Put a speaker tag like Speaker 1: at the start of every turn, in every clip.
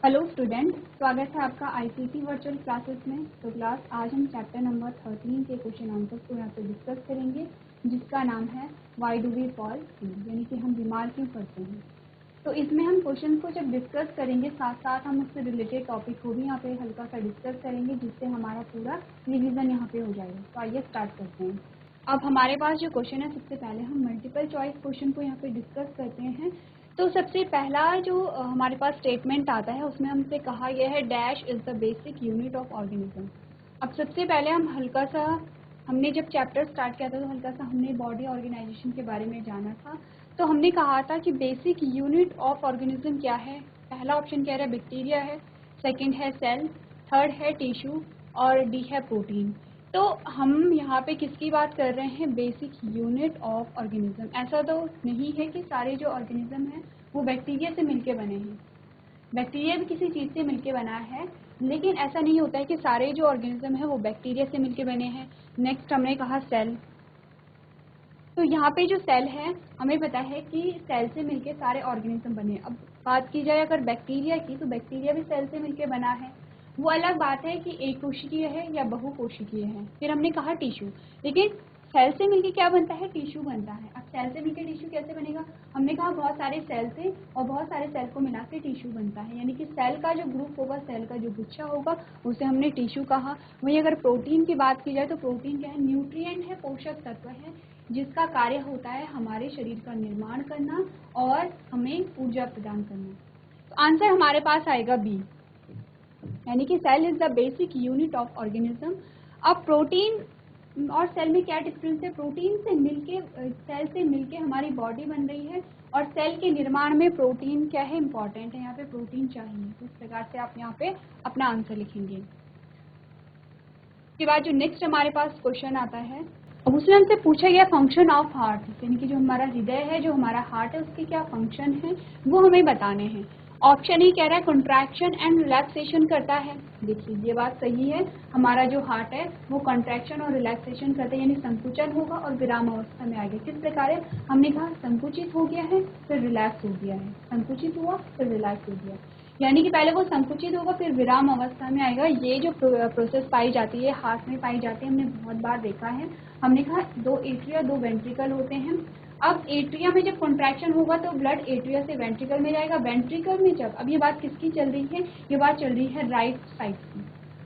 Speaker 1: Hello student, स्वागत है आपका आईसीटी वर्चुअल क्लासेस में। तो क्लास आज हम चैप्टर नंबर 13 के क्वेश्चन आंसर्स को यहाँ पे डिस्कस करेंगे, जिसका नाम है why do we fall sick, यानी कि हम बीमार क्यों पड़ते हैं। तो इसमें हम क्वेश्चन को जब डिस्कस करेंगे साथ साथ हम उससे रिलेटेड टॉपिक को भी यहाँ पे हल्का सा डिस्कस करेंगे, जिससे हमारा पूरा रिविजन यहाँ पे हो जाएगा। तो आइए स्टार्ट करते हैं। अब हमारे पास जो क्वेश्चन है, सबसे पहले हम मल्टीपल चॉइस क्वेश्चन को यहाँ पे डिस्कस करते हैं। तो सबसे पहला जो हमारे पास स्टेटमेंट आता है, उसमें हमसे कहा यह है dash is the basic unit of organism. अब सबसे पहले हम हल्का सा, हमने जब चैप्टर स्टार्ट किया था तो हल्का सा हमने बॉडी ऑर्गेनाइजेशन के बारे में जाना था। तो हमने कहा था कि बेसिक यूनिट ऑफ ऑर्गेनिज्म क्या है। पहला ऑप्शन कह रहा है बैक्टीरिया है, सेकेंड है सेल, थर्ड है टिश्यू और डी है प्रोटीन। तो हम यहाँ पे किसकी बात कर रहे हैं, बेसिक यूनिट ऑफ ऑर्गेनिज्म। ऐसा तो नहीं है कि सारे जो ऑर्गेनिज्म हैं वो बैक्टीरिया से मिलके बने हैं, बैक्टीरिया भी किसी चीज़ से मिलके बना है, लेकिन ऐसा नहीं होता है कि सारे जो ऑर्गेनिज्म है वो बैक्टीरिया से मिलके बने हैं। नेक्स्ट हमने कहा सेल। तो यहाँ पे जो सेल है, हमें पता है कि सेल से मिलके सारे ऑर्गेनिज्म बने। अब बात की जाए अगर बैक्टीरिया की, तो बैक्टीरिया भी सेल से मिलके बना है। वो अलग बात है कि एक कोशिकीय है या बहुकोशिकीय है। फिर हमने कहा टिश्यू, लेकिन सेल से मिलके क्या बनता है, टिश्यू बनता है। अब सेल से मिलके टिश्यू कैसे बनेगा, हमने कहा बहुत सारे सेल थे और बहुत सारे सेल को मिला के टिश्यू बनता है, यानी कि सेल का जो ग्रुप होगा, सेल का जो गुच्छा होगा, उसे हमने टिश्यू कहा। वहीं अगर प्रोटीन की बात की जाए तो प्रोटीन क्या है, न्यूट्रिएंट है, पोषक तत्व है, जिसका कार्य होता है हमारे शरीर का निर्माण करना और हमें ऊर्जा प्रदान करना। तो आंसर हमारे पास आएगा बी, यानी कि cell is the basic unit of organism. अब प्रोटीन और सेल में क्या डिफरेंस है, प्रोटीन से मिलके, सेल से मिलके हमारी बॉडी बन रही है, और सेल के निर्माण में प्रोटीन क्या है, इंपॉर्टेंट है। यहाँ पे प्रोटीन चाहिए, तो इस प्रकार से आप यहाँ पे अपना आंसर लिखेंगे। उसके बाद जो नेक्स्ट हमारे पास क्वेश्चन आता है, अब उसमें हमसे पूछा गया फंक्शन ऑफ हार्ट, यानी कि जो हमारा हृदय है, जो हमारा हार्ट है, उसके क्या फंक्शन है वो हमें बताने हैं। ऑप्शन ही कह रहा है कंट्रैक्शन एंड रिलैक्सेशन करता है। देखिए ये बात सही है, हमारा जो हार्ट है वो कंट्रैक्शन और रिलैक्सेशन करता है, यानी संकुचन होगा और विराम अवस्था में आएगा। किस प्रकार है, हमने कहा संकुचित हो गया है फिर रिलैक्स हो गया है, संकुचित हुआ फिर रिलैक्स हो गया, यानी कि पहले वो संकुचित होगा फिर विराम अवस्था में आएगा। ये जो प्रोसेस पाई जाती है, हार्ट में पाई जाती है, हमने बहुत बार देखा है। हमने कहा दो एट्रिया दो वेंट्रिकल होते हैं। अब एट्रिया में जब कॉन्ट्रैक्शन होगा तो ब्लड एट्रिया से वेंट्रिकल में जाएगा, वेंट्रिकल में जब, अब ये बात किसकी चल रही है, ये बात चल रही है राइट साइड की।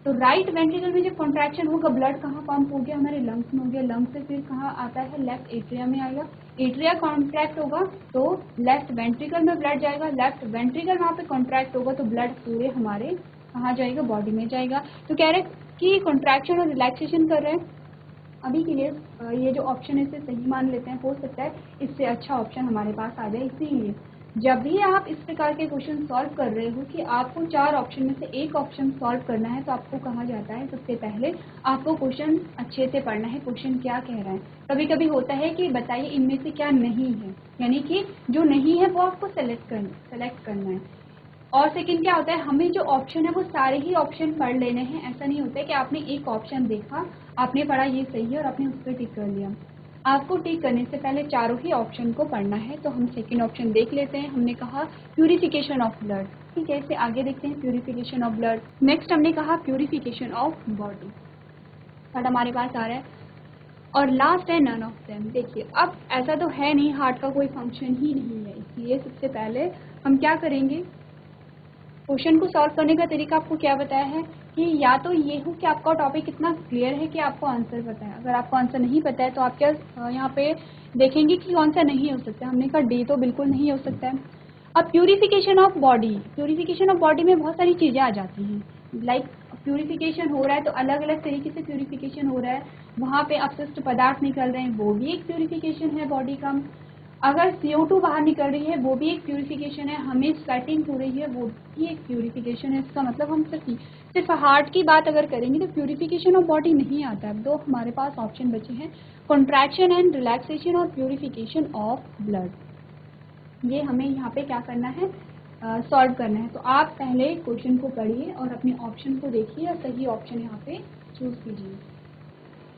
Speaker 1: तो राइट वेंट्रिकल में जब कॉन्ट्रैक्शन होगा, ब्लड कहाँ पंप हो गया, हमारे लंग्स में हो गया, लंग्स से फिर कहाँ आता है, लेफ्ट एट्रिया में आएगा। एट्रिया कॉन्ट्रैक्ट होगा तो लेफ्ट वेंट्रिकल में ब्लड जाएगा, लेफ्ट वेंट्रिकल वहाँ पे कॉन्ट्रैक्ट होगा तो ब्लड पूरे हमारे कहाँ जाएगा, बॉडी में जाएगा। तो कह रहे कि कॉन्ट्रैक्शन और रिलैक्सेशन कर रहे हैं। अभी के लिए ये जो ऑप्शन है इसे सही मान लेते हैं, हो सकता है इससे अच्छा ऑप्शन हमारे पास आ जाए। इसीलिए जब भी आप इस प्रकार के क्वेश्चन सॉल्व कर रहे हो कि आपको 4 ऑप्शन में से एक ऑप्शन सॉल्व करना है, तो आपको कहा जाता है सबसे पहले आपको क्वेश्चन अच्छे से पढ़ना है, क्वेश्चन क्या कह रहा है। कभी कभी होता है कि बताइए इनमें से क्या नहीं है, यानी कि जो नहीं है वो आपको सेलेक्ट करना है। और सेकंड क्या होता है, हमें जो ऑप्शन है वो सारे ही ऑप्शन पढ़ लेने हैं। ऐसा नहीं होता है कि आपने एक ऑप्शन देखा, आपने पढ़ा ये सही है और आपने उस पर टिक कर लिया। आपको टिक करने से पहले चारों ही ऑप्शन को पढ़ना है। तो हम सेकंड ऑप्शन देख लेते हैं। हमने कहा प्यूरिफिकेशन ऑफ ब्लड, ठीक है, इसे आगे देखते हैं, प्यूरिफिकेशन ऑफ ब्लड। नेक्स्ट हमने कहा प्यूरिफिकेशन ऑफ बॉडी, थर्ड हमारे पास आ रहा है, और लास्ट है नन ऑफ देम। देखिए अब ऐसा तो है नहीं, हार्ट का कोई फंक्शन ही नहीं है, इसलिए सबसे पहले हम क्या करेंगे, क्वेश्चन को सॉल्व करने का तरीका आपको क्या बताया है कि या तो ये हो कि आपका टॉपिक इतना क्लियर है कि आपको आंसर पता है। अगर आपको आंसर नहीं पता है तो आप क्या यहाँ पे देखेंगे कि कौन सा नहीं हो सकता है। हमने कहा डी तो बिल्कुल नहीं हो सकता है। अब purification of body, purification of body में बहुत सारी चीज़ें आ जाती हैं। लाइक प्यूरिफिकेशन हो रहा है तो अलग अलग तरीके से प्यूरिफिकेशन हो रहा है, वहाँ पे अपशिष्ट पदार्थ निकल रहे हैं, वो भी एक प्यूरिफिकेशन है बॉडी का। अगर CO2 बाहर निकल रही है वो भी एक प्यूरिफिकेशन है, हमें स्वेटिंग हो रही है वो भी एक प्यूरिफिकेशन है। इसका मतलब हम सिर्फ हार्ट की बात अगर करेंगे तो प्यूरिफिकेशन ऑफ बॉडी नहीं आता है। दो हमारे पास ऑप्शन बचे हैं, कॉन्ट्रैक्शन एंड रिलैक्सेशन और प्यूरिफिकेशन ऑफ ब्लड। ये हमें यहाँ पे क्या करना है, सॉल्व करना है। तो आप पहले क्वेश्चन को पढ़िए और अपने ऑप्शन को देखिए और सही ऑप्शन यहाँ पे चूज कीजिए।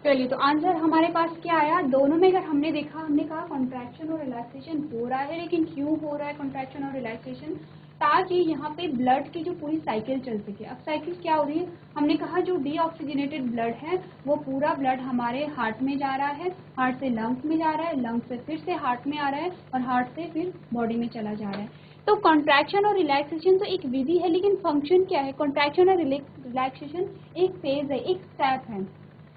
Speaker 1: चलिए, तो आंसर हमारे पास क्या आया, दोनों में अगर हमने देखा, हमने कहा कॉन्ट्रैक्शन और रिलैक्सेशन हो रहा है, लेकिन क्यों हो रहा है कॉन्ट्रैक्शन और रिलैक्सेशन, ताकि यहाँ पे ब्लड की जो पूरी साइकिल चल सके। अब साइकिल क्या हो रही है, हमने कहा जो डीऑक्सीजनेटेड ब्लड है वो पूरा ब्लड हमारे हार्ट में जा रहा है, हार्ट से लंग्स में जा रहा है, लंग्स से फिर से हार्ट में आ रहा है, और हार्ट से फिर बॉडी में चला जा रहा है। तो कॉन्ट्रैक्शन और रिलैक्सेशन तो एक विधि है, लेकिन फंक्शन क्या है, कॉन्ट्रैक्शन और रिलैक्सेशन एक फेज है, एक स्टेप है।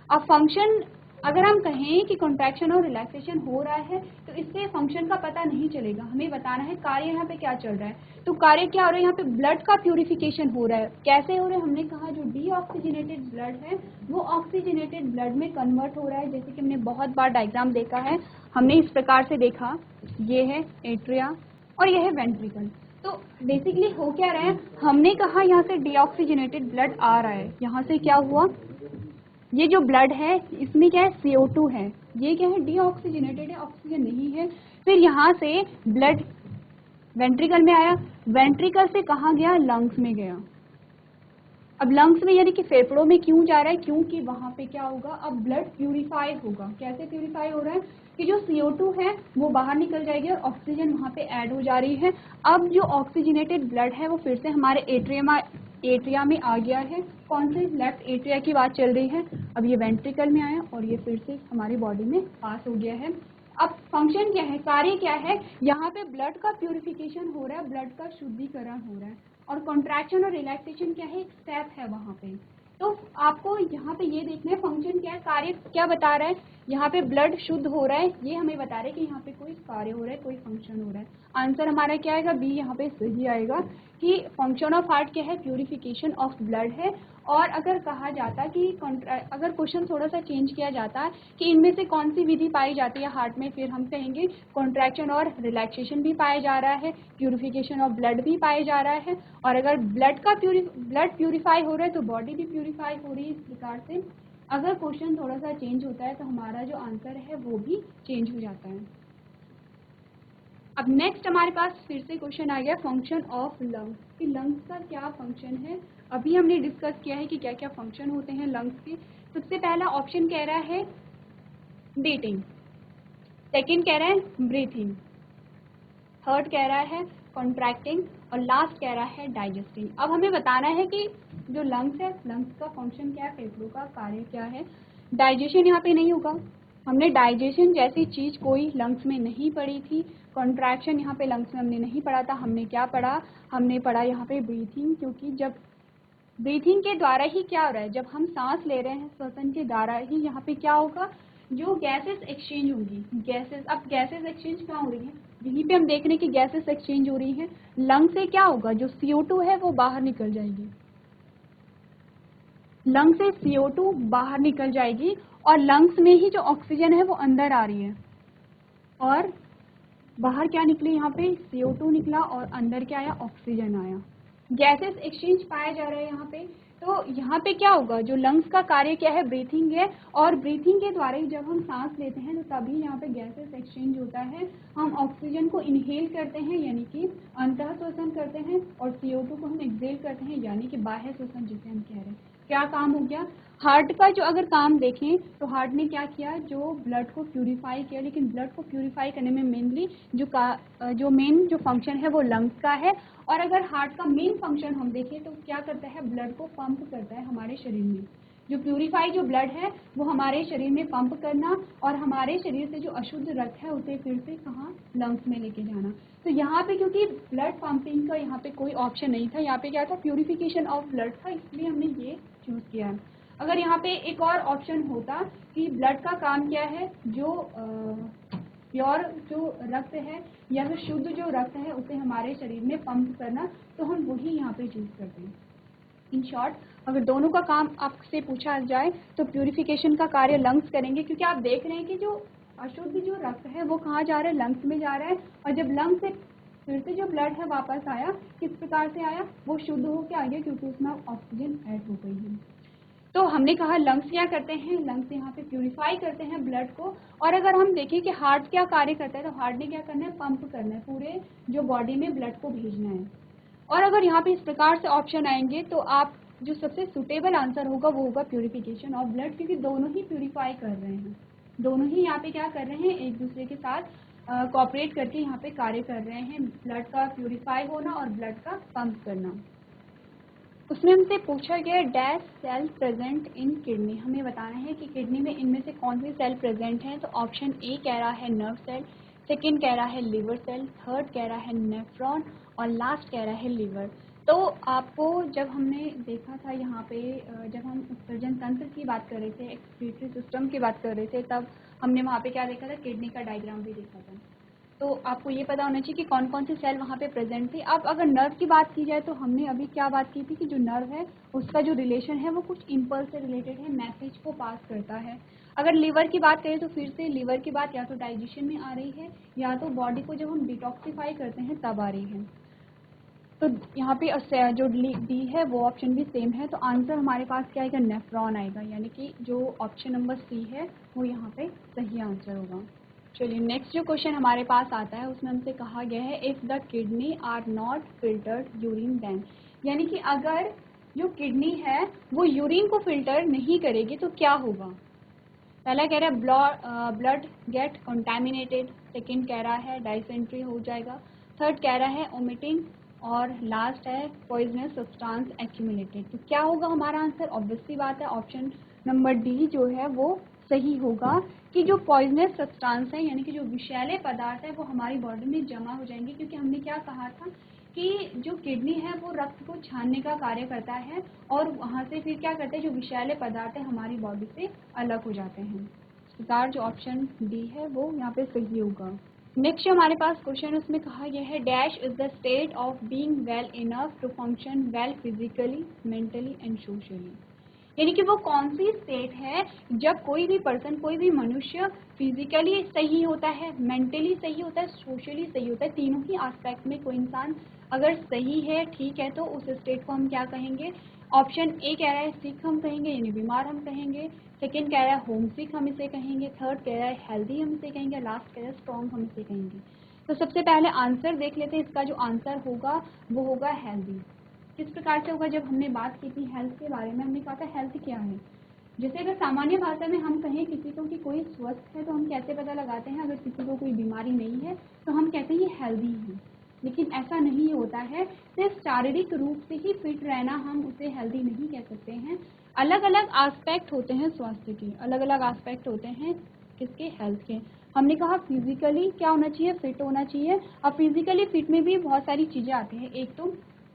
Speaker 1: अब फंक्शन अगर हम कहें कि कॉन्ट्रैक्शन और रिलैक्सेशन हो रहा है तो इससे फंक्शन का पता नहीं चलेगा, हमें बताना है कार्य यहाँ पे क्या चल रहा है। तो कार्य क्या हो रहा है, यहाँ पे ब्लड का प्यूरिफिकेशन हो रहा है। कैसे हो रहा है, हमने कहा जो डीऑक्सीजनेटेड ब्लड है वो ऑक्सीजनेटेड ब्लड में कन्वर्ट हो रहा है। जैसे कि हमने बहुत बार डायग्राम देखा है, हमने इस प्रकार से देखा, ये है एट्रिया और ये है वेंट्रिकल। तो बेसिकली हो क्या रहा है, हमने कहा यहाँ से डीऑक्सीजनेटेड ब्लड आ रहा है, यहाँ से क्या हुआ, ये जो ब्लड है इसमें क्या है, CO2 है, ये क्या है, डीऑक्सीजनेटेड है, ऑक्सीजन नहीं है। फिर यहाँ से ब्लड वेंट्रिकल में आया, वेंट्रिकल से कहाँ गया, लंग्स में गया। अब लंग्स में यानी कि फेफड़ों में क्यों जा रहा है, क्योंकि वहाँ पे क्या होगा, अब ब्लड प्यूरिफाई होगा। कैसे प्यूरिफाई हो रहा है कि जो CO2 है वो बाहर निकल जाएगी और ऑक्सीजन वहाँ पे ऐड हो जा रही है। अब जो ऑक्सीजनेटेड ब्लड है वो फिर से हमारे एट्रिया में आ गया है। कौन से, लेफ्ट एट्रिया की बात चल रही है। अब ये वेंट्रिकल में आया और ये फिर से हमारी बॉडी में पास हो गया है। अब फंक्शन क्या है, कार्य क्या है, यहाँ पे ब्लड का प्यूरिफिकेशन हो रहा है, ब्लड का शुद्धिकरण हो रहा है, और कॉन्ट्रैक्शन और रिलैक्सेशन क्या है, एक स्टेप है वहाँ पे। तो आपको यहाँ पे ये देखना है फंक्शन क्या है, कार्य क्या बता रहा है, यहाँ पे ब्लड शुद्ध हो रहा है, ये हमें बता रहा है कि यहाँ पे कोई कार्य हो रहा है, कोई फंक्शन हो रहा है। आंसर हमारा क्या आएगा, बी यहाँ पे सही आएगा कि फंक्शन ऑफ हार्ट क्या है, प्यूरिफिकेशन ऑफ ब्लड है। और अगर कहा जाता कि अगर क्वेश्चन थोड़ा सा चेंज किया जाता कि इनमें से कौन सी विधि पाई जाती है हार्ट में, फिर हम कहेंगे कॉन्ट्रैक्शन और रिलैक्सेशन भी पाया जा रहा है, प्यूरिफिकेशन ऑफ ब्लड भी पाया जा रहा है, और अगर ब्लड प्यूरिफाई हो रहा है तो बॉडी भी प्यूरिफाई हो रही है। इस प्रकार से अगर क्वेश्चन थोड़ा सा चेंज होता है तो हमारा जो आंसर है वो भी चेंज हो जाता है। अब नेक्स्ट हमारे पास फिर से क्वेश्चन आ गया फंक्शन ऑफ लंग्स, कि लंग्स का क्या फंक्शन है। अभी हमने डिस्कस किया है कि क्या क्या फंक्शन होते हैं लंग्स के। सबसे पहला ऑप्शन कह रहा है बीटिंग, सेकंड कह रहा है ब्रीथिंग, थर्ड कह रहा है कॉन्ट्रैक्टिंग, और लास्ट कह रहा है डाइजेस्टिंग। अब हमें बताना है कि जो लंग्स है, लंग्स का फंक्शन क्या है, फेफड़ों का कार्य क्या है। डाइजेशन यहाँ पे नहीं होगा, हमने डाइजेशन जैसी चीज कोई लंग्स में नहीं पढ़ी थी। कॉन्ट्रैक्शन यहाँ पे लंग्स में हमने नहीं पढ़ा था। हमने क्या पढ़ा, हमने पढ़ा यहाँ पे ब्रीथिंग, क्योंकि जब ब्रीथिंग के द्वारा ही क्या हो रहा है, जब हम सांस ले रहे हैं श्वसन के द्वारा ही यहाँ पे क्या होगा, जो गैसेस एक्सचेंज होंगी, गैसेस। अब गैसेस एक्सचेंज कहाँ हो रही है, यहीं पे हम देख रहे हैं कि गैसेस एक्सचेंज हो रही है। लंग से क्या होगा, जो CO2 है वो बाहर निकल जाएगी, लंग से CO2 बाहर निकल जाएगी, और लंग्स में ही जो ऑक्सीजन है वो अंदर आ रही है, और बाहर क्या निकली, यहाँ पे CO2 निकला और अंदर क्या आया, ऑक्सीजन आया। गैसेस एक्सचेंज पाया जा रहा है यहाँ पे। तो यहाँ पे क्या होगा, जो लंग्स का कार्य क्या है, ब्रीथिंग है, और ब्रीथिंग के द्वारा ही जब हम सांस लेते हैं तो तभी यहाँ पे गैसेस एक्सचेंज होता है। हम ऑक्सीजन को इनहेल करते हैं यानी कि अंतः श्वसन करते हैं, और CO2 को हम एक्सहेल करते हैं यानी कि बाह्य श्वसन जिसे हम कह रहे हैं। क्या काम हो गया, हार्ट का जो अगर काम देखें तो हार्ट ने क्या किया, जो ब्लड को प्यूरिफाई किया, लेकिन ब्लड को प्यूरिफाई करने में मेनली जो मेन जो फंक्शन है वो लंग्स का है। और अगर हार्ट का मेन फंक्शन हम देखें तो क्या करता है, ब्लड को पंप करता है हमारे शरीर में। जो प्यूरिफाई जो ब्लड है वो हमारे शरीर में पंप करना, और हमारे शरीर से जो अशुद्ध रक्त है उसे फिर से कहाँ, लंग्स में लेके जाना। तो यहाँ पे क्योंकि ब्लड पंपिंग का यहाँ पे कोई ऑप्शन नहीं था, यहाँ पे क्या था, प्यूरिफिकेशन ऑफ ब्लड था, इसलिए हमने ये चूज किया है। अगर यहाँ पे एक और ऑप्शन होता कि ब्लड का काम क्या है, जो प्योर जो रक्त है या फिर शुद्ध जो रक्त है उसे हमारे शरीर में पंप करना, तो हम वही यहाँ पे चूज करते हैं। इन शॉर्ट, अगर दोनों का काम आपसे पूछा जाए तो प्यूरिफिकेशन का कार्य लंग्स करेंगे, क्योंकि आप देख रहे हैं कि जो अशुद्ध जो रक्त है वो कहाँ जा रहा है, लंग्स में जा रहा है, और जब लंग्स से फिर से जो ब्लड है वापस आया, किस प्रकार से आया, वो शुद्ध होकर आ गया, क्योंकि उसमें ऑक्सीजन ऐड हो गई है। तो हमने कहा लंग्स क्या करते हैं, लंग्स यहाँ पे प्यूरिफाई करते हैं ब्लड को। और अगर हम देखें कि हार्ट क्या कार्य करता है, तो हार्ट ने क्या करना है, पंप करना है, पूरे जो बॉडी में ब्लड को भेजना है। और अगर यहाँ पे इस प्रकार से ऑप्शन आएंगे तो आप जो सबसे सुटेबल आंसर होगा वो होगा प्यूरिफिकेशन ऑफ ब्लड, क्योंकि दोनों ही प्यूरिफाई कर रहे हैं, दोनों ही यहाँ पे क्या कर रहे हैं, एक दूसरे के साथ कोऑपरेट करके यहाँ पे कार्य कर रहे हैं, ब्लड का प्यूरिफाई होना और ब्लड का पंप करना। उसमें हमसे पूछा गया dash cell present in kidney, हमें बताना है कि किडनी में इनमें से कौन सी सेल प्रेजेंट है। तो ऑप्शन ए कह रहा है नर्व सेल, सेकंड कह रहा है लिवर सेल, थर्ड कह रहा है नेफ्रॉन और लास्ट कह रहा है लिवर। तो आपको जब हमने देखा था यहाँ पे जब हम उत्सर्जन तंत्र की बात कर रहे थे, एक्सक्रीटरी सिस्टम की बात कर रहे थे, तब हमने वहाँ पे क्या देखा था, किडनी का डायग्राम भी देखा था। तो आपको ये पता होना चाहिए कि कौन कौन सी सेल वहाँ पे प्रेजेंट थी। अब अगर नर्व की बात की जाए तो हमने अभी क्या बात की थी कि जो नर्व है उसका जो रिलेशन है वो कुछ इम्पल्स से रिलेटेड है, मैसेज को पास करता है। अगर लिवर की बात करें तो फिर से लिवर की बात या तो डाइजेशन में आ रही है या तो बॉडी को जब हम डिटॉक्सिफाई करते हैं तब आ रही है। तो यहाँ पे जो डी है वो ऑप्शन भी सेम है, तो आंसर हमारे पास क्या आएगा, नेफ्रॉन आएगा, यानी कि जो ऑप्शन नंबर सी है वो यहाँ पे सही आंसर होगा। चलिए नेक्स्ट जो क्वेश्चन हमारे पास आता है उसमें हमसे कहा गया है if the kidney are not filtered urine then, यानी कि अगर जो किडनी है वो यूरिन को फिल्टर नहीं करेगी तो क्या होगा। पहला कह रहा है ब्लड गेट कंटामिनेटेड, सेकंड कह रहा है डाइसेंट्री हो जाएगा, थर्ड कह रहा है ओमिटिंग और लास्ट है पॉइजनस सब्सटेंस एक्यूमुलेटेड। तो क्या होगा हमारा आंसर, ऑब्वियसली बात है ऑप्शन नंबर डी जो है वो सही होगा कि जो पॉइजनस सब्सटेंस है यानी कि जो विषैले पदार्थ है वो हमारी बॉडी में जमा हो जाएंगे, क्योंकि हमने क्या कहा था कि जो किडनी है वो रक्त को छानने का कार्य करता है और वहाँ से फिर क्या करते हैं, जो विषैले पदार्थ है हमारी बॉडी से अलग हो जाते हैं। इस प्रकार जो ऑप्शन डी है वो यहाँ पे सही होगा। नेक्स्ट हमारे पास क्वेश्चन उसमें कहा गया है dash is the state of being well enough to function well physically mentally and socially, यानी कि वो कौन सी स्टेट है जब कोई भी पर्सन, कोई भी मनुष्य फिजिकली सही होता है, मेंटली सही होता है, सोशली सही होता है, तीनों ही एस्पेक्ट में कोई इंसान अगर सही है, ठीक है, तो उस स्टेट को हम क्या कहेंगे। ऑप्शन ए कह रहा है सिक हम कहेंगे, यानी बीमार हम कहेंगे, सेकंड कह रहा है होम सिक हम इसे कहेंगे, थर्ड कह रहा है हेल्दी हम इसे कहेंगे, लास्ट कह रहा है स्ट्रॉन्ग हम इसे कहेंगे। तो सबसे पहले आंसर देख लेते हैं, इसका जो आंसर होगा वो होगा हेल्दी। किस प्रकार से होगा, जब हमने बात की थी हेल्थ के बारे में, हमने कहा था हेल्थ क्या है। जैसे अगर सामान्य भाषा में हम कहें किसी को कि कोई स्वस्थ है तो हम कैसे पता लगाते हैं, अगर किसी को कोई बीमारी नहीं है तो हम कहते हैं ये हेल्दी है, लेकिन ऐसा नहीं होता है। सिर्फ शारीरिक रूप से ही फिट रहना हम उसे हेल्दी नहीं कह सकते हैं। अलग अलग एस्पेक्ट होते हैं स्वास्थ्य के, अलग अलग एस्पेक्ट होते हैं किसके, हेल्थ के। हमने कहा फिजिकली क्या होना चाहिए, फिट होना चाहिए। अब फिजिकली फिट में भी बहुत सारी चीज़ें आती हैं, एक तो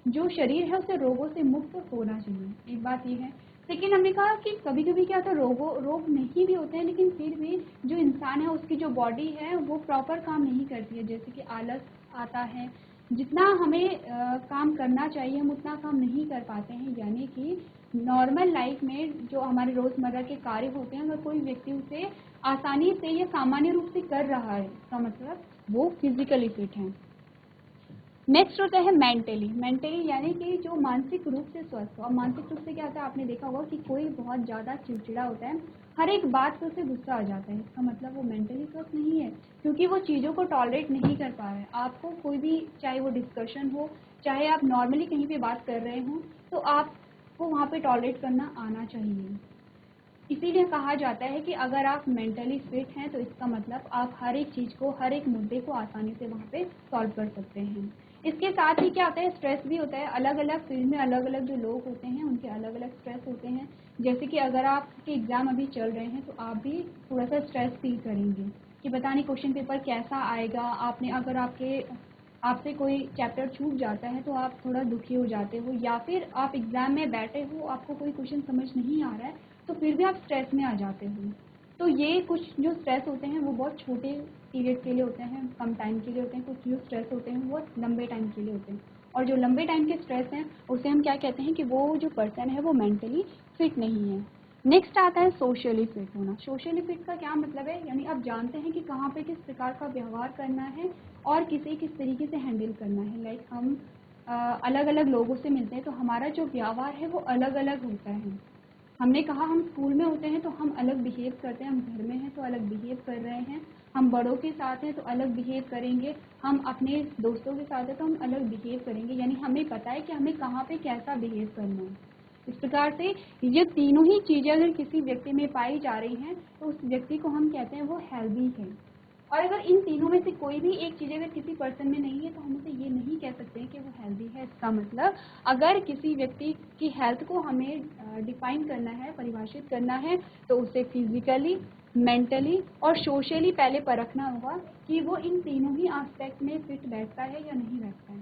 Speaker 1: जो शरीर है उसे रोगों से मुक्त होना चाहिए, एक बात ये है। लेकिन हमने कहा कि कभी कभी क्या होता है, रोग नहीं भी होते हैं लेकिन फिर भी जो इंसान है उसकी जो बॉडी है वो प्रॉपर काम नहीं करती है, जैसे कि आलस आता है, जितना हमें काम करना चाहिए हम उतना काम नहीं कर पाते हैं। यानी कि नॉर्मल लाइफ में जो हमारे रोज़मर्रा के कार्य होते हैं अगर कोई व्यक्ति उसे आसानी से या सामान्य रूप से कर रहा है इसका मतलब वो फिजिकली फिट है। नेक्स्ट होता है मेंटली यानी कि जो मानसिक रूप से स्वस्थ हो। और मानसिक रूप से क्या होता है, आपने देखा होगा कि कोई बहुत ज़्यादा चिड़चिड़ा होता है, हर एक बात पे उसे गुस्सा आ जाता है, इसका मतलब वो मेंटली स्वस्थ नहीं है, क्योंकि वो चीज़ों को टॉलरेट नहीं कर पा रहा है। आपको कोई भी, चाहे वो डिस्कशन हो, चाहे आप नॉर्मली कहीं पे बात कर रहे हों, तो आपको वहाँ पे टॉलरेट करना आना चाहिए। इसीलिए कहा जाता है कि अगर आप मेंटली फिट हैं तो इसका मतलब आप हर एक चीज़ को, हर एक मुद्दे को आसानी से वहाँ पे सॉल्व कर सकते हैं। इसके साथ ही क्या होता है, स्ट्रेस भी होता है। अलग अलग फील्ड में अलग अलग जो लोग होते हैं उनके अलग अलग स्ट्रेस होते हैं। जैसे कि अगर आपके एग्ज़ाम अभी चल रहे हैं तो आप भी थोड़ा सा स्ट्रेस फील करेंगे कि पता नहीं क्वेश्चन पेपर कैसा आएगा। आपने अगर आपसे कोई चैप्टर छूट जाता है तो आप थोड़ा दुखी हो जाते हो, या फिर आप एग्ज़ाम में बैठे हो, आपको कोई क्वेश्चन समझ नहीं आ रहा है तो फिर भी आप स्ट्रेस में आ जाते हो। तो ये कुछ जो स्ट्रेस होते हैं वो बहुत छोटे पीरियड के लिए होते हैं, कम टाइम के लिए होते हैं। कुछ जो स्ट्रेस होते हैं वो लंबे टाइम के लिए होते हैं, और जो लंबे टाइम के स्ट्रेस हैं उसे हम क्या कहते हैं कि वो जो पर्सन है वो मेंटली फिट नहीं है। नेक्स्ट आता है सोशली फिट होना। सोशली फिट का क्या मतलब है, यानी आप जानते हैं कि कहाँ पे किस प्रकार का व्यवहार करना है और किसे किस तरीके से हैंडल करना है। लाइक हम अलग अलग लोगों से मिलते हैं तो हमारा जो व्यवहार है वो अलग अलग होता है। हमने कहा हम स्कूल में होते हैं तो हम अलग बिहेव करते हैं, हम घर में हैं तो अलग बिहेव कर रहे हैं, हम बड़ों के साथ हैं तो अलग बिहेव करेंगे, हम अपने दोस्तों के साथ हैं तो हम अलग बिहेव करेंगे। यानी हमें पता है कि हमें कहाँ पे कैसा बिहेव करना है। इस प्रकार से ये तीनों ही चीज़ें अगर किसी व्यक्ति में पाई जा रही हैं तो उस व्यक्ति को हम कहते हैं वो हेल्दी है। और अगर इन तीनों में से कोई भी एक चीज़ अगर किसी पर्सन में नहीं है तो हम उसे ये नहीं कह सकते हैं कि वो हेल्दी है। इसका मतलब अगर किसी व्यक्ति की हेल्थ को हमें डिफाइन करना है, परिभाषित करना है, तो उसे फिजिकली, मेंटली और सोशली पहले परखना होगा कि वो इन तीनों ही एस्पेक्ट में फिट बैठता है या नहीं बैठता है।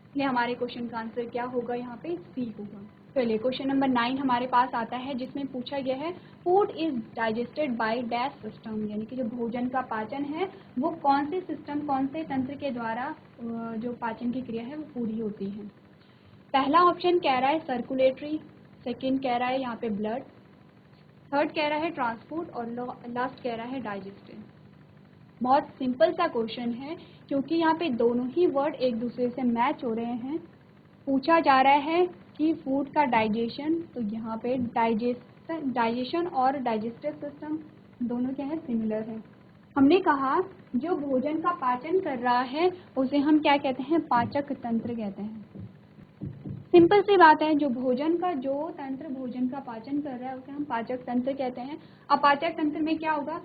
Speaker 1: इसलिए हमारे क्वेश्चन का आंसर क्या होगा, यहाँ पे सी होगा। चलिए क्वेश्चन नंबर 9 हमारे पास आता है जिसमें पूछा गया है food is digested by dash system, यानी कि जो भोजन का पाचन है वो कौन से सिस्टम, कौन से तंत्र के द्वारा जो पाचन की क्रिया है वो पूरी होती है। पहला ऑप्शन कह रहा है सर्कुलेटरी, सेकेंड कह रहा है यहाँ पे ब्लड, थर्ड कह रहा है ट्रांसपोर्ट और लास्ट कह रहा है डाइजेस्टिव। बहुत सिंपल सा क्वेश्चन है क्योंकि यहाँ पे दोनों ही वर्ड एक दूसरे से मैच हो रहे हैं। पूछा जा रहा है कि फूड का डाइजेशन, तो यहाँ पे डाइजेशन और डाइजेस्टिव सिस्टम दोनों क्या है, सिमिलर है। हमने कहा जो भोजन का पाचन कर रहा है उसे हम क्या कहते हैं, पाचक तंत्र कहते हैं। सिंपल सी बात है, जो तंत्र भोजन का पाचन कर रहा है उसे हम पाचक तंत्र कहते हैं। अब पाचक तंत्र में क्या होगा,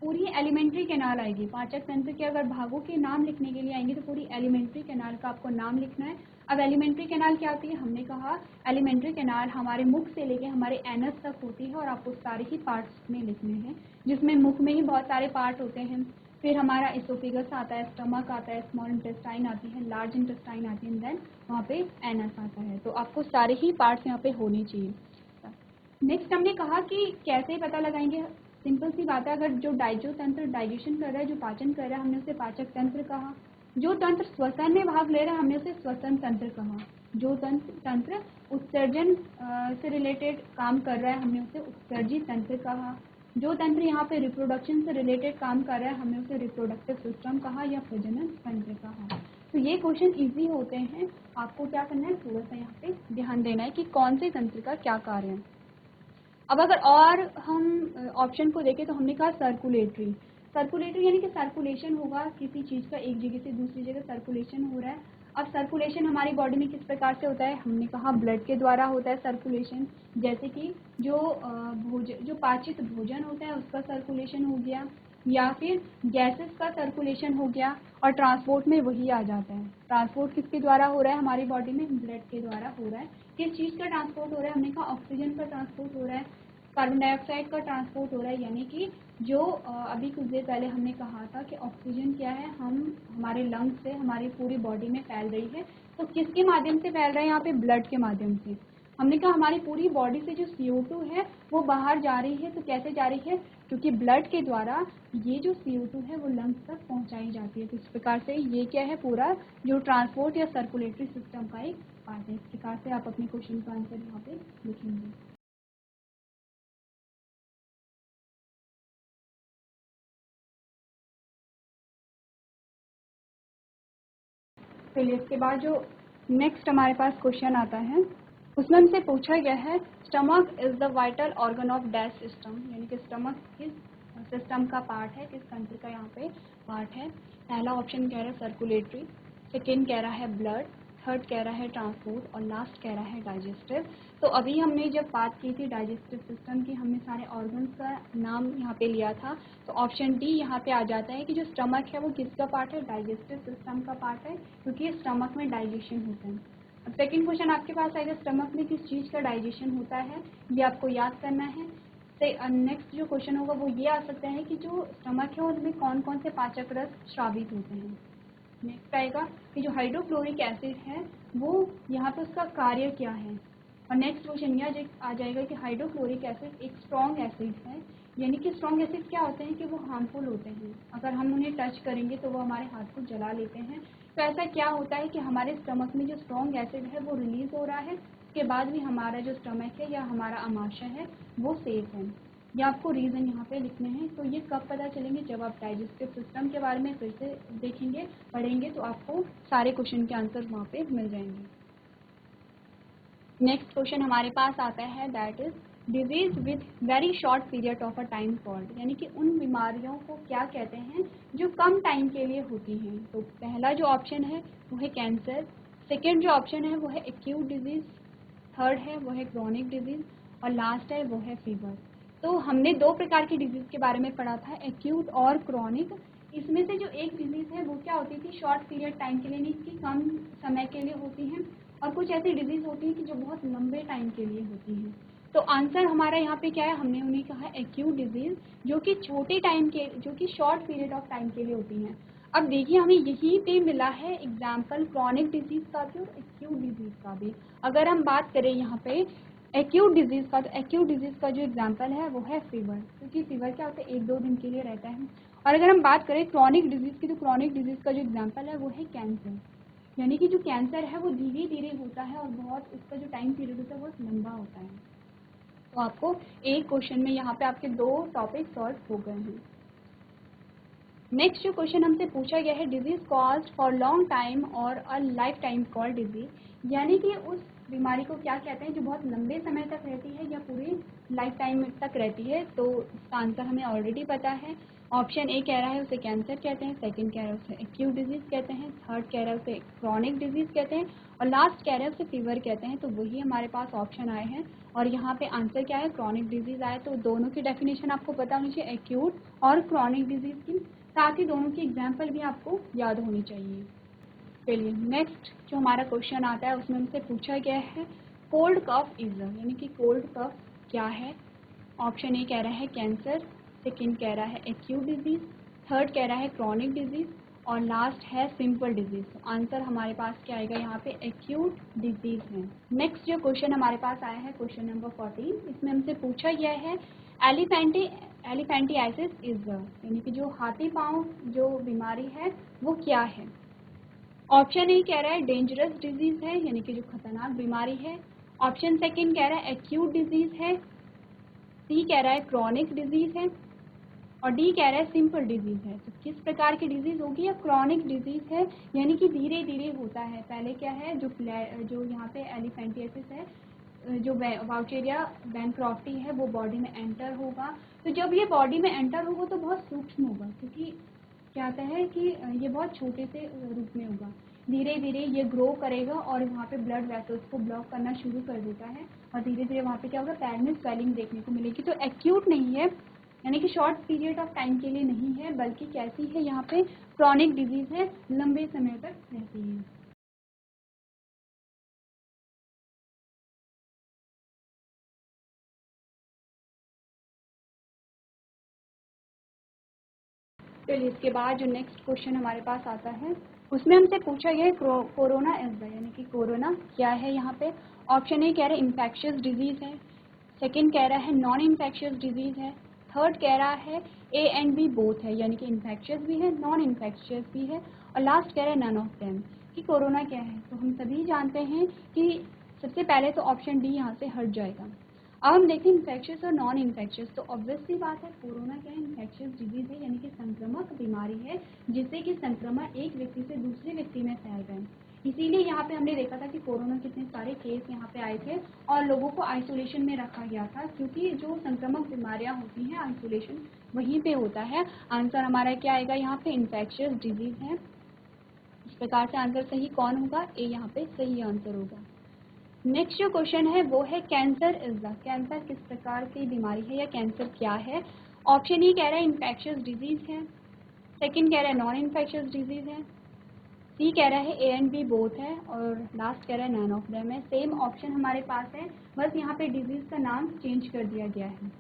Speaker 1: पूरी एलिमेंट्री कैनाल आएगी। पाचक तंत्र के अगर भागों के नाम लिखने के लिए आएंगे तो पूरी एलिमेंट्री कैनाल का आपको नाम लिखना है। अब एलिमेंट्री कैनाल क्या होती है, हमने कहा एलिमेंट्री कैनाल हमारे मुख से लेके हमारे एनस तक होती है और आपको सारे ही पार्ट्स में लिखने हैं, जिसमें मुख में ही बहुत सारे पार्ट होते हैं। फिर हमारा एसोफेगस आता है, स्टमक आता है, स्मॉल इंटेस्टाइन आती है, लार्ज इंटेस्टाइन आती है, देन वहाँ पे एनस आता है। तो आपको सारे ही पार्ट्स यहाँ पे होने चाहिए। नेक्स्ट हमने कहा कि कैसे पता लगाएंगे, सिंपल सी बात है, अगर जो तंत्र डाइजेशन कर रहा है, जो पाचन कर रहा है, हमने उसे पाचक तंत्र कहा। जो तंत्र श्वसन में भाग ले रहा है हमने उसे श्वसन तंत्र कहा। जो तंत्र उत्सर्जन से रिलेटेड काम कर रहा है हमने उसे उत्सर्जी तंत्र कहा। जो तंत्र यहाँ पे रिप्रोडक्शन से रिलेटेड काम कर रहा है हमने उसे रिप्रोडक्टिव सिस्टम कहा या प्रजनन तंत्र कहा। तो ये क्वेश्चन इजी होते हैं, आपको क्या करना है, थोड़ा सा यहाँ पे ध्यान देना है कि कौन से तंत्र का क्या कार्य है। अब अगर और हम ऑप्शन को देखें तो हमने कहा सर्कुलेटरी यानी कि सर्कुलेशन होगा, किसी चीज़ का एक जगह से दूसरी जगह सर्कुलेशन हो रहा है। अब सर्कुलेशन हमारी बॉडी में किस प्रकार से होता है, हमने कहा ब्लड के द्वारा होता है सर्कुलेशन। जैसे कि जो पाचित भोजन होता है उसका सर्कुलेशन हो गया, या फिर गैसेस का सर्कुलेशन हो गया, और ट्रांसपोर्ट में वही आ जाता है। ट्रांसपोर्ट किसके द्वारा हो रहा है हमारी बॉडी में, ब्लड के द्वारा हो रहा है। किस चीज़ का ट्रांसपोर्ट हो रहा है, हमने कहा ऑक्सीजन का ट्रांसपोर्ट हो रहा है, कार्बन डाइऑक्साइड का ट्रांसपोर्ट हो रहा है। यानी कि जो अभी कुछ देर पहले हमने कहा था कि ऑक्सीजन क्या है, हमारे लंग्स से हमारी पूरी बॉडी में फैल रही है, तो किसके माध्यम से फैल रहा है, यहाँ पे ब्लड के माध्यम से। हमने कहा हमारी पूरी बॉडी से जो CO2 है वो बाहर जा रही है, तो कैसे जा रही है, क्योंकि ब्लड के द्वारा ये जो CO2 है वो लंग्स तक पहुंचाई जाती है। तो इस प्रकार से ये क्या है, पूरा जो ट्रांसपोर्ट या सर्कुलेटरी सिस्टम का एक पार्ट है। इस प्रकार से आप अपने क्वेश्चन का आंसर यहाँ पे लिखेंगे। चलिए इसके बाद जो नेक्स्ट हमारे पास क्वेश्चन आता है उसमें हमसे पूछा गया है stomach is the vital organ of dash system, यानी कि स्टमक किस सिस्टम का पार्ट है, किस तंत्र का यहाँ पे पार्ट है। पहला ऑप्शन कह रहा है सर्कुलेटरी, सेकेंड कह रहा है ब्लड, थर्ड कह रहा है ट्रांसपोर्ट और लास्ट कह रहा है डाइजेस्टिव। तो अभी हमने जब बात की थी डाइजेस्टिव सिस्टम की, हमने सारे ऑर्गन्स का नाम यहाँ पे लिया था, तो ऑप्शन डी यहाँ पे आ जाता है कि जो स्टमक है वो किसका पार्ट है, डाइजेस्टिव सिस्टम का पार्ट है, क्योंकि स्टमक में डाइजेशन होता है। अब सेकेंड क्वेश्चन आपके पास आएगा स्टमक में किस चीज़ का डाइजेशन होता है, ये आपको याद करना है। नेक्स्ट जो क्वेश्चन होगा वो ये आ सकता है कि जो स्टमक है उसमें कौन कौन से पाचक रस स्रावित होते हैं। नेक्स्ट आएगा कि जो हाइड्रोक्लोरिक एसिड है वो यहाँ पे उसका कार्य क्या है। और नेक्स्ट क्वेश्चन यह आ जाएगा कि हाइड्रोक्लोरिक एसिड एक स्ट्रॉन्ग एसिड है, यानी कि स्ट्रॉन्ग एसिड क्या होते हैं कि वो हार्मफुल होते हैं, अगर हम उन्हें टच करेंगे तो वो हमारे हाथ को जला लेते हैं। तो ऐसा क्या होता है कि हमारे स्टमक में जो स्ट्रॉन्ग एसिड है वो रिलीज हो रहा है, उसके बाद भी हमारा जो स्टमक है या हमारा आमाशय है वो सेफ है। ये आपको रीज़न यहाँ पे लिखने हैं। तो ये कब पता चलेंगे, जब आप डाइजेस्टिव सिस्टम के बारे में फिर से देखेंगे, पढ़ेंगे, तो आपको सारे क्वेश्चन के आंसर वहाँ पे मिल जाएंगे। नेक्स्ट क्वेश्चन हमारे पास आता है that is disease with very short period of a time called, यानी कि उन बीमारियों को क्या कहते हैं जो कम टाइम के लिए होती हैं। तो पहला जो ऑप्शन है वो है कैंसर, सेकेंड जो ऑप्शन है वो है एक्यूट डिजीज, थर्ड है वो है क्रॉनिक डिजीज़ और लास्ट है वो है फीवर। तो हमने दो प्रकार की डिजीज़ के बारे में पढ़ा था, एक्यूट और क्रॉनिक। इसमें से जो एक डिजीज़ है वो क्या होती थी, शॉर्ट पीरियड टाइम के लिए नहीं, कि कम समय के लिए होती हैं, और कुछ ऐसी डिजीज़ होती हैं कि जो बहुत लंबे टाइम के लिए होती हैं। तो आंसर हमारा यहाँ पे क्या है, हमने उन्हें कहा एक्यूट डिजीज़, जो कि छोटे टाइम के, जो कि शॉर्ट पीरियड ऑफ टाइम के लिए होती हैं। अब देखिए हमें यहीं पे मिला है एग्जाम्पल क्रॉनिक डिजीज़ का भी और एक्यूट डिजीज़ का भी। अगर हम बात करें यहाँ पे एक्यूट डिजीज़ का, तो एक्यूट डिजीज़ का जो एग्जाम्पल है वो है फीवर, क्योंकि फीवर क्या होता है, 1-2 दिन के लिए रहता है। और अगर हम बात करें क्रॉनिक डिजीज़ की, तो क्रॉनिक डिजीज़ का जो एग्जाम्पल है वो है कैंसर, यानी कि जो कैंसर है वो धीरे धीरे होता है और बहुत उसका जो टाइम पीरियड होता है बहुत लंबा होता है। तो आपको एक क्वेश्चन में यहाँ पे आपके 2 टॉपिक सॉल्व हो गए हैं। नेक्स्ट जो क्वेश्चन हमसे पूछा गया है, disease caused for long time और a lifetime called disease, यानी कि उस बीमारी को क्या कहते हैं जो बहुत लंबे समय तक रहती है या पूरी लाइफ टाइम तक रहती है। तो इसका आंसर हमें ऑलरेडी पता है। ऑप्शन ए कह रहा है उसे कैंसर कहते हैं, सेकंड कह रहा है उसे एक्यूट डिजीज कहते हैं, थर्ड कह रहा है उसे क्रॉनिक डिजीज कहते हैं और लास्ट कह रहा है उसे फीवर कहते हैं। तो वही हमारे पास ऑप्शन आए हैं और यहाँ पे आंसर क्या है, क्रॉनिक डिजीज आए। तो दोनों की डेफिनेशन आपको पता होनी चाहिए, एक्यूट और क्रॉनिक डिजीज की, साथ ही दोनों की एग्जाम्पल भी आपको याद होनी चाहिए। चलिए नेक्स्ट जो हमारा क्वेश्चन आता है उसमें हमसे पूछा गया है कोल्ड कफ इज, यानी कि कोल्ड कफ क्या है। ऑप्शन ए कह रहा है कैंसर, सेकंड कह रहा है एक्यूट डिजीज, थर्ड कह रहा है क्रॉनिक डिजीज और लास्ट है सिंपल डिजीज। तो आंसर हमारे पास क्या आएगा, यहाँ पे एक्यूट डिजीज है। नेक्स्ट जो क्वेश्चन हमारे पास आया है क्वेश्चन नंबर 14, इसमें हमसे पूछा गया है एलिफेंटियासिस इज, यानी कि जो हाथी पांव जो बीमारी है वो क्या है। ऑप्शन ए कह रहा है डेंजरस डिजीज है, यानी कि जो खतरनाक बीमारी है। ऑप्शन सेकंड कह रहा है एक्यूट डिजीज है, सी कह रहा है क्रॉनिक डिजीज है और डी कह रहा है सिंपल डिजीज है। तो किस प्रकार की डिजीज होगी, या क्रॉनिक डिजीज है, यानी कि धीरे धीरे होता है। पहले क्या है, जो यहाँ पे एलिफेंटियासिस है, जो वाउचेरिया बैंक्रॉफ्टी है वो बॉडी में एंटर होगा। तो जब ये बॉडी में एंटर होगा तो बहुत सूक्ष्म होगा, क्योंकि क्या होता है कि ये बहुत छोटे से रूप में होगा। धीरे धीरे ये ग्रो करेगा और वहाँ पे ब्लड वेसल्स को ब्लॉक करना शुरू कर देता है और धीरे धीरे वहाँ पे क्या होगा, पैर में स्वेलिंग देखने को मिलेगी। तो एक्यूट नहीं है, यानी कि शॉर्ट पीरियड ऑफ टाइम के लिए नहीं है, बल्कि कैसी है, यहाँ पे क्रॉनिक डिजीज है, लंबे समय तक रहती है। चलिए इसके बाद जो नेक्स्ट क्वेश्चन हमारे पास आता है उसमें हमसे पूछा गया है कोरोना इज, यानी कि कोरोना क्या है। यहाँ पे ऑप्शन ए कह रहा है इन्फेक्शियस डिजीज है, सेकंड कह रहा है नॉन इन्फेक्शियस डिजीज है, थर्ड कह रहा है ए एंड बी बोथ है, यानी कि इन्फेक्शियस भी है नॉन इन्फेक्शियस भी है और लास्ट कह रहा है नन ऑफ देम, कि कोरोना क्या है। तो हम सभी जानते हैं कि सबसे पहले तो ऑप्शन डी यहाँ से हट जाएगा। अब हम देखते हैं इन्फेक्शियस और नॉन इन्फेक्शियस। तो ऑब्वियसली बात है, कोरोना क्या है, इन्फेक्शियस डिजीज है, यानी कि संक्रामक बीमारी है जिससे कि संक्रमण एक व्यक्ति से दूसरे व्यक्ति में फैल रहे हैं। इसीलिए यहाँ पे हमने देखा था कि कोरोना कितने सारे केस यहाँ पे आए थे और लोगों को आइसोलेशन में रखा गया था, क्योंकि जो संक्रामक बीमारियाँ होती हैं आइसोलेशन वहीं पे होता है। आंसर हमारा क्या आएगा, यहाँ पे इन्फेक्शियस डिजीज है। इस प्रकार से आंसर सही कौन होगा, ए यहाँ पे सही आंसर होगा। नेक्स्ट जो क्वेश्चन है वो है कैंसर इज द, कैंसर किस प्रकार की बीमारी है या कैंसर क्या है। ऑप्शन ई कह रहा है इन्फेक्शियस डिजीज है, सेकंड कह रहा है नॉन इन्फेक्शियस डिजीज है, सी कह रहा है ए एंड बी बोथ है और लास्ट कह रहा है नन ऑफ देम है। सेम ऑप्शन हमारे पास है, बस यहाँ पे डिजीज का नाम चेंज कर दिया गया है।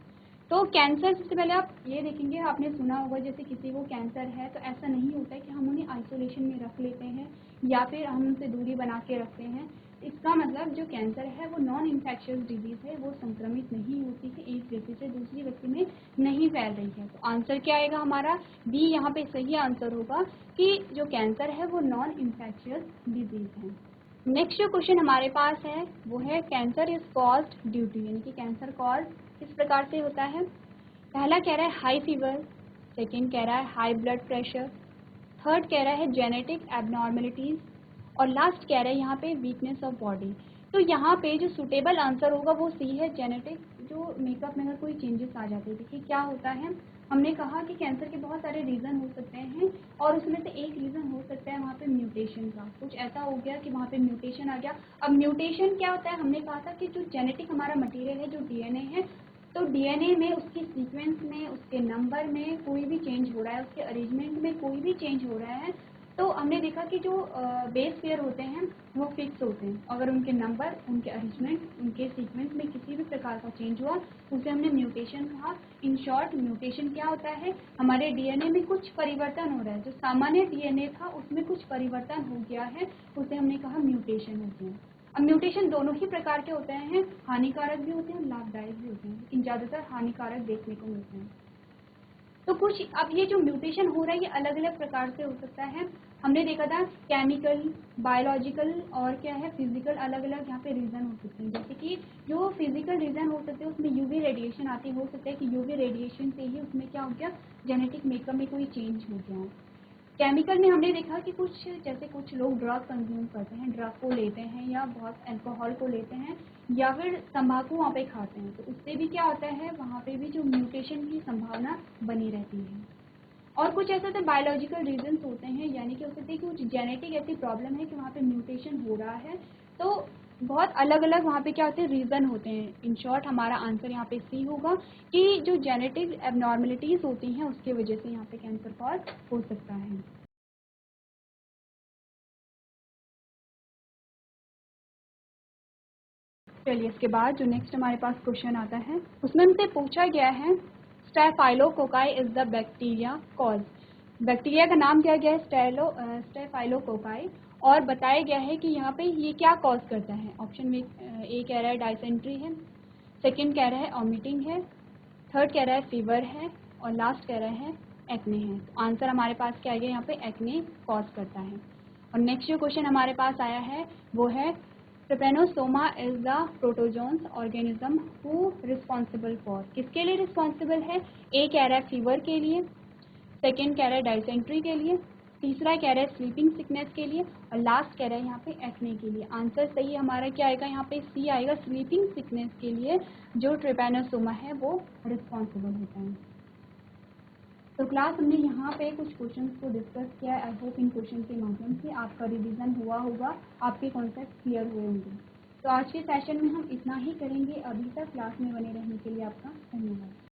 Speaker 1: तो कैंसर सबसे पहले आप ये देखेंगे, आपने सुना होगा जैसे किसी को कैंसर है तो ऐसा नहीं होता है कि हम उन्हें आइसोलेशन में रख लेते हैं या फिर हम उनसे दूरी बना के रखते हैं। इसका मतलब जो कैंसर है वो नॉन इन्फेक्शियस डिजीज है, वो संक्रमित नहीं होती है, एक व्यक्ति से दूसरी व्यक्ति में नहीं फैल रही है। तो आंसर क्या आएगा हमारा, बी यहाँ पे सही आंसर होगा कि जो कैंसर है वो नॉन इन्फेक्शियस डिजीज है। नेक्स्ट जो क्वेश्चन हमारे पास है वो है cancer is caused due to, यानी कि कैंसर कॉज किस प्रकार से होता है। पहला कह रहा है हाई फीवर, सेकंड कह रहा है हाई ब्लड प्रेशर, थर्ड कह रहा है जेनेटिक एबनॉर्मेलिटीज और लास्ट कह रहा है यहाँ पे वीकनेस ऑफ बॉडी। तो यहाँ पे जो सुटेबल आंसर होगा वो सी है, जेनेटिक, जो मेकअप में अगर कोई चेंजेस आ जाते हैं। देखिए क्या होता है, हमने कहा कि कैंसर के बहुत सारे रीज़न हो सकते हैं और उसमें से एक रीज़न हो सकता है वहाँ पे म्यूटेशन का। कुछ ऐसा हो गया कि वहाँ पे म्यूटेशन आ गया। अब म्यूटेशन क्या होता है, हमने कहा था कि जो जेनेटिक हमारा मटेरियल है, जो डीएनए है, तो डीएनए में उसकी सीक्वेंस में, उसके नंबर में कोई भी चेंज हो रहा है, उसके अरेंजमेंट में कोई भी चेंज हो रहा है, तो हमने देखा कि जो बेस पेयर होते हैं वो फिक्स होते हैं। अगर उनके नंबर, उनके अरेंजमेंट, उनके सीक्वेंस में किसी भी प्रकार का चेंज हुआ, उसे हमने म्यूटेशन कहा। इन शॉर्ट, म्यूटेशन क्या होता है, हमारे डीएनए में कुछ परिवर्तन हो रहा है, जो सामान्य डीएनए था उसमें कुछ परिवर्तन हो गया है, उसे हमने कहा म्यूटेशन होते हैं। अब म्यूटेशन दोनों ही प्रकार के होते हैं, हानिकारक भी होते हैं और लाभदायक भी होते हैं, लेकिन ज़्यादातर हानिकारक देखने को मिलते हैं। तो कुछ, अब ये जो म्यूटेशन हो रहा है ये अलग अलग प्रकार से हो सकता है। हमने देखा था केमिकल, बायोलॉजिकल और क्या है फिजिकल, अलग अलग यहाँ पे रीज़न हो सकते हैं। जैसे कि जो फिजिकल रीज़न हो सकते हैं उसमें यूवी रेडिएशन आती हो सकता है कि यूवी रेडिएशन से ही उसमें क्या हो गया, जेनेटिक मेकअप में कोई चेंज हो गया हो। केमिकल में हमने देखा कि कुछ, जैसे कुछ लोग ड्रग कंज्यूम करते हैं, ड्रग को लेते हैं या बहुत अल्कोहल को लेते हैं या फिर तंबाकू वहाँ पे खाते हैं, तो उससे भी क्या होता है, वहाँ पे भी जो म्यूटेशन की संभावना बनी रहती है। और कुछ ऐसे तो बायोलॉजिकल रीजंस होते हैं, यानी कि हो सकते हैं कि कुछ जेनेटिक ऐसी प्रॉब्लम है कि वहाँ पे म्यूटेशन हो रहा है, तो बहुत अलग अलग वहाँ पे क्या होते हैं, रीज़न होते हैं। इन शॉर्ट हमारा आंसर यहाँ पे सी होगा कि जो जेनेटिक एबनॉर्मलिटीज़ होती हैं उसके वजह से यहाँ पे कैंसर कॉज हो सकता है। चलिए इसके बाद जो नेक्स्ट हमारे पास क्वेश्चन आता है उसमें हमसे पूछा गया है staphylococci is the bacteria cause. Bacteria का नाम क्या गया है, स्टेफाइलोकोकाई, और बताया गया है कि यहाँ पे ये क्या कॉज करता है। ऑप्शन में ए कह रहा है डाइसेंट्री है, सेकंड कह रहा है वॉमिटिंग है, थर्ड कह रहा है फीवर है और लास्ट कह रहा है एक्ने है। तो आंसर हमारे पास क्या आएगा, यहाँ पे एक्ने कॉज करता है। और नेक्स्ट जो क्वेश्चन हमारे पास आया है वो है Trypanosoma is the protozoans organism who responsible for, किसके लिए रिस्पॉन्सिबल है। ए कह रहा है फीवर के लिए, सेकेंड कह रहा है डाइसेंट्री के लिए, तीसरा कह रहा है स्लीपिंग सिकनेस के लिए और लास्ट कह रहा है यहाँ पे एक्ने के लिए। आंसर सही हमारा क्या आएगा, यहाँ पे सी आएगा, स्लीपिंग सिकनेस के लिए जो ट्रिपेनोसोमा है वो रिस्पॉन्सिबल होता है। तो क्लास हमने यहाँ पे कुछ क्वेश्चंस को डिस्कस किया है। आई होप इन क्वेश्चन के माध्यम से आपका रिवीजन हुआ होगा, आपके कॉन्सेप्ट क्लियर हुए होंगे। तो आज के सेशन में हम इतना ही करेंगे। अभी तक क्लास में बने रहने के लिए आपका धन्यवाद।